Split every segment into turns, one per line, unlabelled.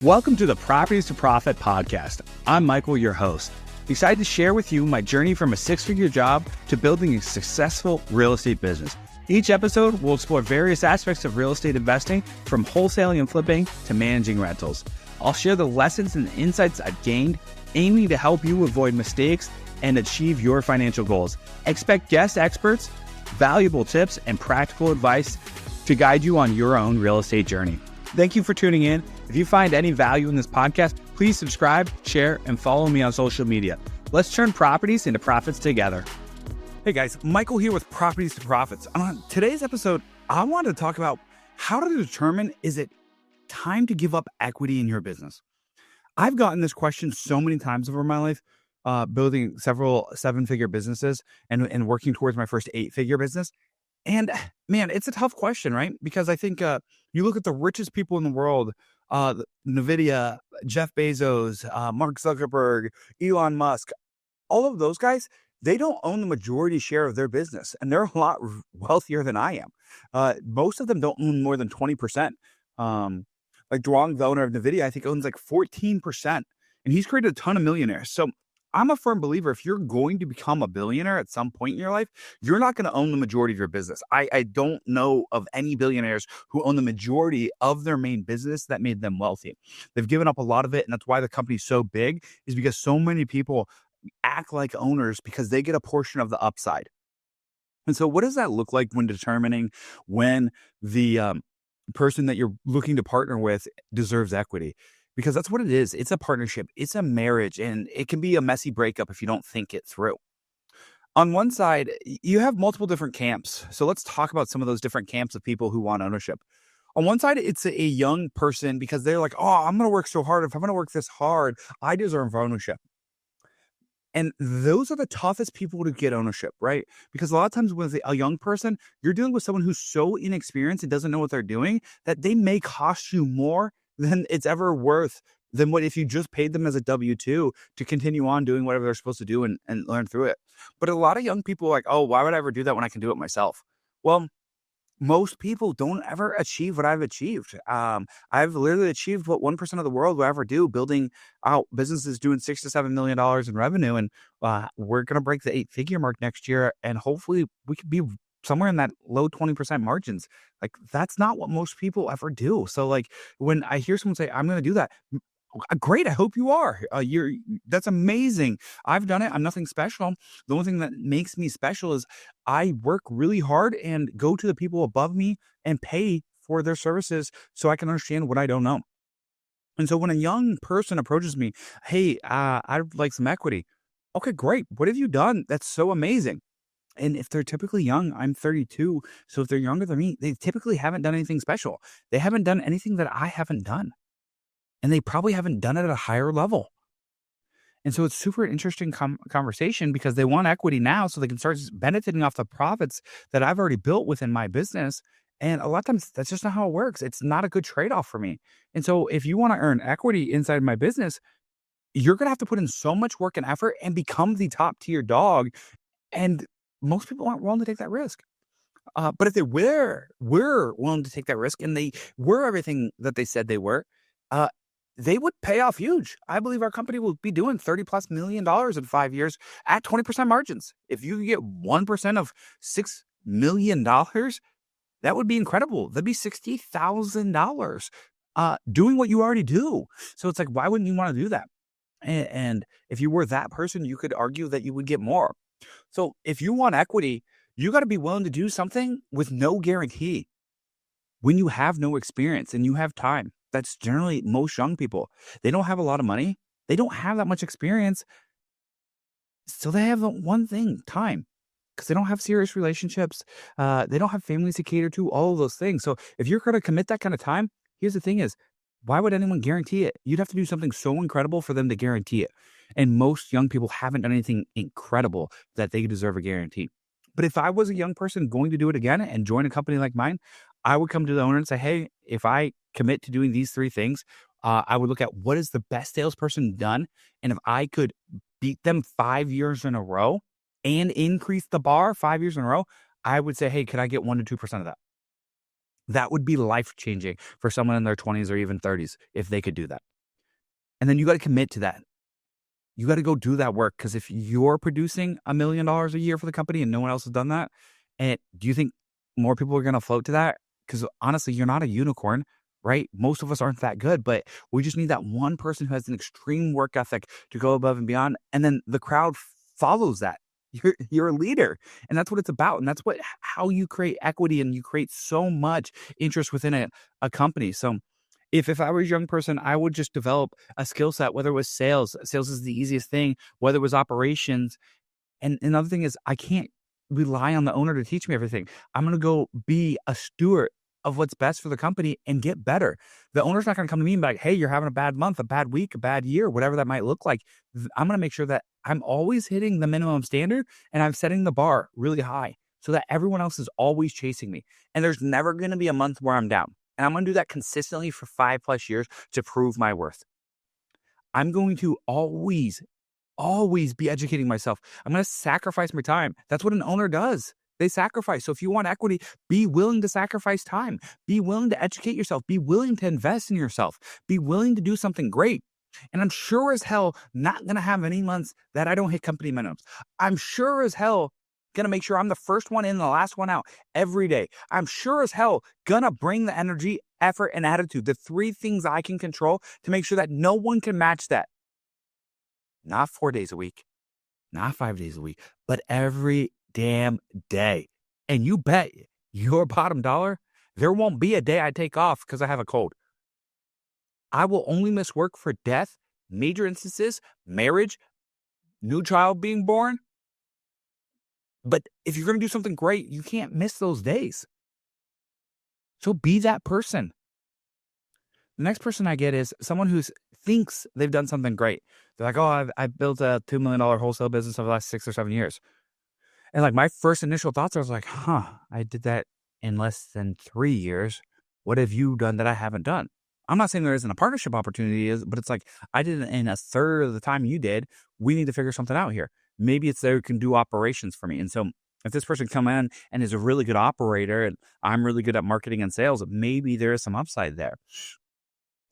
Welcome to the Properties to Profit podcast. I'm Michael, your host. Excited to share with you my journey from a six-figure job to building a successful real estate business. Each episode will explore various aspects of real estate investing, from wholesaling and flipping to managing rentals. I'll share the lessons and insights I've gained, aiming to help you avoid mistakes and achieve your financial goals. Expect guest experts, valuable tips, and practical advice to guide you on your own real estate journey. Thank you for tuning in. If you find any value in this podcast, please subscribe, share, and follow me on social media. Let's turn properties into profits together. Hey guys, Michael here with Properties to Profits. On today's episode, I wanted to talk about how to determine, is it time to give up equity in your business? I've gotten this question so many times over my life, building several seven-figure businesses and working towards my first eight-figure business. And man, it's a tough question, right? Because I think you look at the richest people in the world, NVIDIA, Jeff Bezos, Mark Zuckerberg, Elon Musk, all of those guys, they don't own the majority share of their business. And they're a lot wealthier than I am. Most of them don't own more than 20%. Like Duong, the owner of NVIDIA, I think owns like 14%. And he's created a ton of millionaires. So I'm a firm believer, if you're going to become a billionaire at some point in your life, you're not going to own the majority of your business. I don't know of any billionaires who own the majority of their main business that made them wealthy. They've given up a lot of it, and that's why the company's so big, is because so many people act like owners because they get a portion of the upside. And so what does that look like when determining when the person that you're looking to partner with deserves equity? Because that's what it is. It's a partnership. It's a marriage, and it can be a messy breakup if you don't think it through. On one side, you have multiple different camps. So let's talk about some of those different camps of people who want ownership. On one side, it's a young person because they're like, oh, I'm going to work so hard. If I'm going to work this hard, I deserve ownership. And those are the toughest people to get ownership, right? Because a lot of times with a young person, you're dealing with someone who's so inexperienced and doesn't know what they're doing that they may cost you more than it's ever worth than what if you just paid them as a W-2 to continue on doing whatever they're supposed to do and learn through it. But a lot of young people are like, oh, why would I ever do that when I can do it myself? Well, most people don't ever achieve what I've achieved. I've literally achieved what 1% of the world will ever do, building out businesses doing $6 to $7 million in revenue. And we're going to break the 8-figure mark next year. And hopefully we could be somewhere in that low 20% margins. Like, that's not what most people ever do. So like when I hear someone say, I'm going to do that, great. I hope you are. That's amazing. I've done it. I'm nothing special. The only thing that makes me special is I work really hard and go to the people above me and pay for their services so I can understand what I don't know. And so when a young person approaches me, hey, I'd like some equity. Okay, great. What have you done? That's so amazing. And if they're typically young, I'm 32. So if they're younger than me, they typically haven't done anything special. They haven't done anything that I haven't done. And they probably haven't done it at a higher level. And so it's super interesting conversation because they want equity now so they can start benefiting off the profits that I've already built within my business. And a lot of times that's just not how it works. It's not a good trade-off for me. And so if you want to earn equity inside my business, you're going to have to put in so much work and effort and become the top tier dog. And most people aren't willing to take that risk. But if they were willing to take that risk and they were everything that they said they were, they would pay off huge. I believe our company will be doing $30+ million in 5 years at 20% margins. If you get 1% of $6 million, that would be incredible. That'd be $60,000 doing what you already do. So it's like, why wouldn't you want to do that? And if you were that person, you could argue that you would get more. So if you want equity, you got to be willing to do something with no guarantee. When you have no experience and you have time, that's generally most young people. They don't have a lot of money. They don't have that much experience. So they have the one thing, time, because they don't have serious relationships. They don't have families to cater to, all of those things. So if you're going to commit that kind of time, here's the thing is, why would anyone guarantee it? You'd have to do something so incredible for them to guarantee it. And most young people haven't done anything incredible that they deserve a guarantee. But if I was a young person going to do it again and join a company like mine, I would come to the owner and say, hey, if I commit to doing these 3 things, I would look at what is the best salesperson done. And if I could beat them 5 years in a row and increase the bar 5 years in a row, I would say, hey, can I get 1 to 2% of that? That would be life-changing for someone in their 20s or even 30s if they could do that. And then you got to commit to that. You got to go do that work, because if you're producing $1 million a year for the company and no one else has done that, and do you think more people are going to float to that? Because honestly, you're not a unicorn, right? Most of us aren't that good, but we just need that one person who has an extreme work ethic to go above and beyond. And then the crowd follows that. You're a leader, and that's what it's about. And that's how you create equity, and you create so much interest within a company. So if I was a young person, I would just develop a skill set, whether it was sales. Sales is the easiest thing, whether it was operations. And another thing is, I can't rely on the owner to teach me everything. I'm going to go be a steward of what's best for the company and get better. The owner's not going to come to me and be like, hey, you're having a bad month, a bad week, a bad year, whatever that might look like. I'm going to make sure that I'm always hitting the minimum standard, and I'm setting the bar really high so that everyone else is always chasing me. And there's never going to be a month where I'm down. And I'm going to do that consistently for 5+ years to prove my worth. I'm going to always be educating myself. I'm going to sacrifice my time. That's what an owner does. They sacrifice. So if you want equity, be willing to sacrifice time. Be willing to educate yourself. Be willing to invest in yourself. Be willing to do something great. And I'm sure as hell not going to have any months that I don't hit company minimums. I'm sure as hell going to make sure I'm the first one in, the last one out every day. I'm sure as hell going to bring the energy, effort, and attitude, the 3 things I can control, to make sure that no one can match that. Not 4 days a week, not 5 days a week, but every damn day. And you bet your bottom dollar, there won't be a day I take off because I have a cold. I will only miss work for death, major instances, marriage, new child being born. But if you're going to do something great, you can't miss those days. So be that person. The next person I get is someone who thinks they've done something great. They're like, oh, I've built a $2 million wholesale business over the last 6 or 7 years. And like my first initial thoughts, I was like, I did that in less than 3 years. What have you done that I haven't done? I'm not saying there isn't a partnership opportunity, but it's like, I did it in a third of the time you did. We need to figure something out here. Maybe it's they can do operations for me. And so if this person come in and is a really good operator, and I'm really good at marketing and sales, maybe there is some upside there.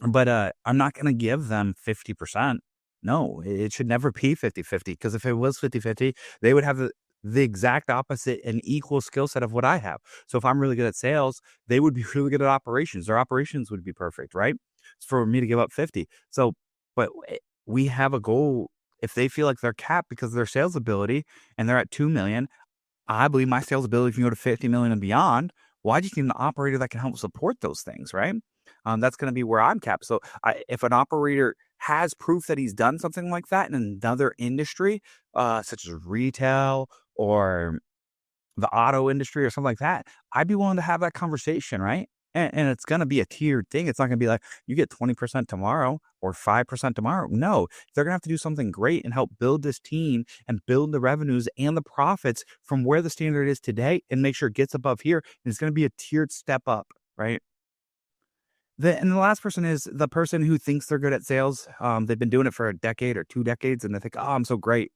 But I'm not going to give them 50%. No, it should never be 50-50, because if it was 50-50, they would have the exact opposite and equal skill set of what I have. So if I'm really good at sales, they would be really good at operations. Their operations would be perfect, right? For me to give up 50. So, but we have a goal. If they feel like they're capped because of their sales ability and they're at 2 million, I believe my sales ability can go to 50 million and beyond. Well, I just need an operator that can help support those things, right? That's going to be where I'm capped. So if an operator has proof that he's done something like that in another industry, such as retail or the auto industry or something like that, I'd be willing to have that conversation, right? And it's going to be a tiered thing. It's not going to be like you get 20% tomorrow or 5% tomorrow. No, they're going to have to do something great and help build this team and build the revenues and the profits from where the standard is today and make sure it gets above here. And it's going to be a tiered step up, right? And the last person is the person who thinks they're good at sales. They've been doing it for a decade or 2 decades, and they think, oh, I'm so great.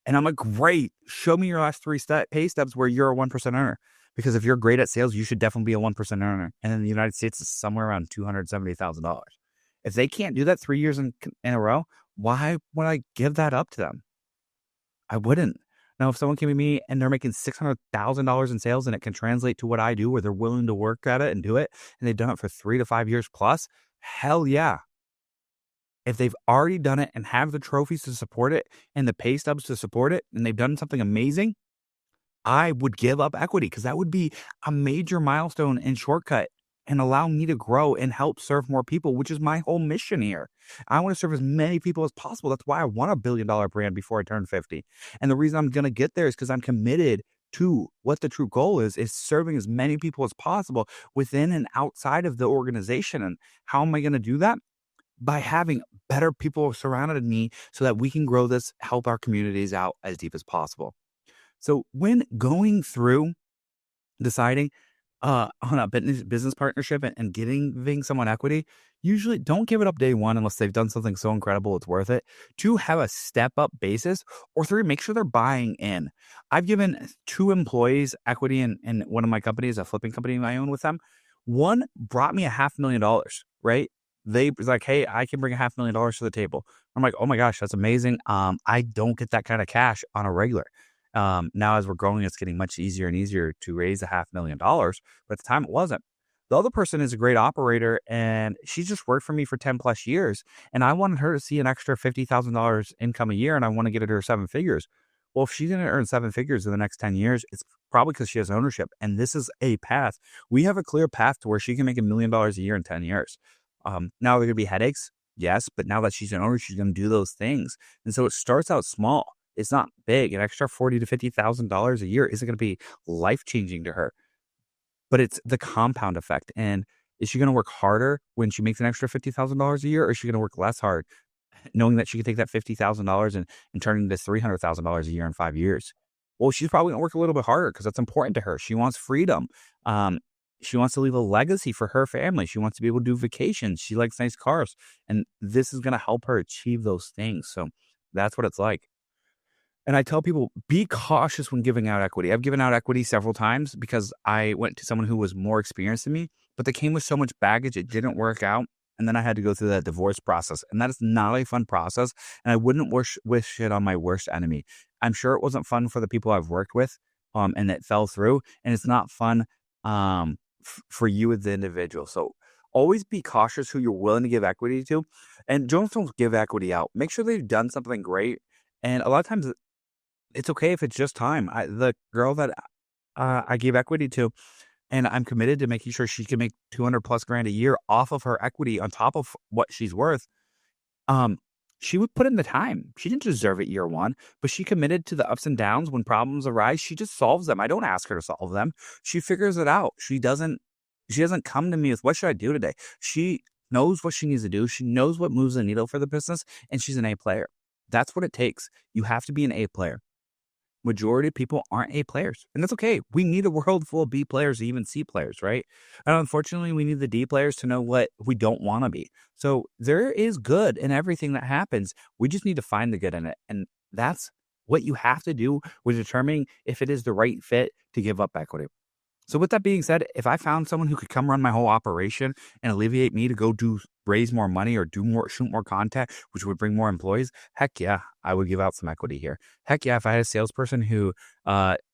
And I'm like, great. Show me your last 3 pay stubs where you're a 1% earner. Because if you're great at sales, you should definitely be a 1% earner. And in the United States, it's somewhere around $270,000. If they can't do that 3 years in a row, why would I give that up to them? I wouldn't. Now, if someone came to me and they're making $600,000 in sales and it can translate to what I do, where they're willing to work at it and do it, and they've done it for 3 to 5 years plus, hell yeah. If they've already done it and have the trophies to support it and the pay stubs to support it, and they've done something amazing, I would give up equity, because that would be a major milestone and shortcut and allow me to grow and help serve more people, which is my whole mission here. I want to serve as many people as possible. That's why I want $1 billion brand before I turn 50. And the reason I'm going to get there is because I'm committed to what the true goal is serving as many people as possible within and outside of the organization. And how am I going to do that? By having better people surrounded me so that we can grow this, help our communities out as deep as possible. So when going through deciding on a business partnership and giving someone equity, usually don't give it up day one unless they've done something so incredible it's worth it. 2, have a step up basis. Or 3, make sure they're buying in. I've given 2 employees equity in one of my companies, a flipping company I own with them. One brought me $500,000, right? they was like, hey, I can bring $500,000 to the table. I'm like, oh my gosh, that's amazing. I don't get that kind of cash on a regular. Now as we're growing, it's getting much easier and easier to raise $500,000, but at the time it wasn't. The other person is a great operator, and she just worked for me for 10 plus years. And I wanted her to see an extra $50,000 income a year, and I want to get her to her 7 figures. Well, if she's going to earn 7 figures in the next 10 years, it's probably because she has ownership. And this is a path. We have a clear path to where she can make $1 million a year in 10 years. Now, there are going to be headaches. Yes. But now that she's an owner, she's going to do those things. And so it starts out small. It's not big. An extra $40,000 to $50,000 a year isn't going to be life changing to her. But it's the compound effect. And is she going to work harder when she makes an extra $50,000 a year, or is she going to work less hard, knowing that she can take that $50,000 and turn it into $300,000 a year in 5 years? Well, she's probably going to work a little bit harder because that's important to her. She wants freedom. She wants to leave a legacy for her family. She wants to be able to do vacations. She likes nice cars. And this is going to help her achieve those things. So that's what it's like. And I tell people, be cautious when giving out equity. I've given out equity several times because I went to someone who was more experienced than me, but they came with so much baggage, it didn't work out. And then I had to go through that divorce process. And that is not a fun process. And I wouldn't wish it on my worst enemy. I'm sure it wasn't fun for the people I've worked with, and it fell through. And it's not fun for you as the individual. So always be cautious who you're willing to give equity to. And don't give equity out. Make sure they've done something great. And a lot of times, it's okay if it's just time. The girl that I gave equity to, and I'm committed to making sure she can make 200 plus grand a year off of her equity on top of what she's worth. She would put in the time. She didn't deserve it year one, but she committed to the ups and downs. When problems arise, she just solves them. I don't ask her to solve them. She figures it out. She doesn't come to me with, what should I do today? She knows what she needs to do. She knows what moves the needle for the business, and she's an A player. That's what it takes. You have to be an A player. Majority of people aren't A players, and that's okay. We need a world full of B players, even C players, right? And unfortunately, we need the D players to know what we don't want to be. So there is good in everything that happens. We just need to find the good in it. And that's what you have to do with determining if it is the right fit to give up equity. So with that being said, if I found someone who could come run my whole operation and alleviate me to go raise more money or shoot more content, which would bring more employees, heck yeah, I would give out some equity here. Heck yeah, if I had a salesperson who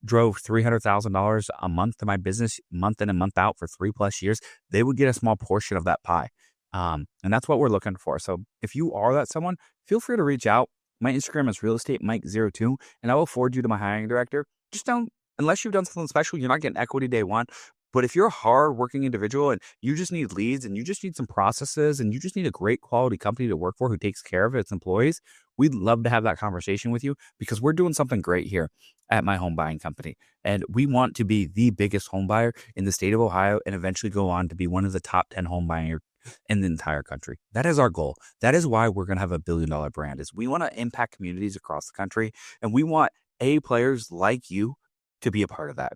drove $300,000 a month to my business, month in and month out for 3+ years, they would get a small portion of that pie. And that's what we're looking for. So if you are that someone, feel free to reach out. My Instagram is realestatemic02, and I will forward you to my hiring director. Just unless you've done something special, you're not getting equity day one. But if you're a hard-working individual and you just need leads and you just need some processes and you just need a great quality company to work for who takes care of its employees, we'd love to have that conversation with you, because we're doing something great here at my home buying company. And we want to be the biggest home buyer in the state of Ohio and eventually go on to be one of the top 10 home buyers in the entire country. That is our goal. That is why we're going to have a $1 billion brand, is we want to impact communities across the country. And we want A players like you to be a part of that.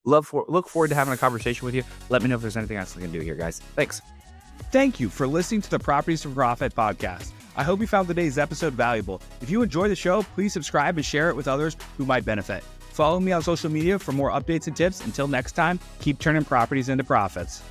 Look forward to having a conversation with you. Let me know if there's anything else I can do here, guys. Thanks. Thank you for listening to the Properties for Profit podcast. I hope you found today's episode valuable. If you enjoy the show, please subscribe and share it with others who might benefit. Follow me on social media for more updates and tips. Until next time, keep turning properties into profits.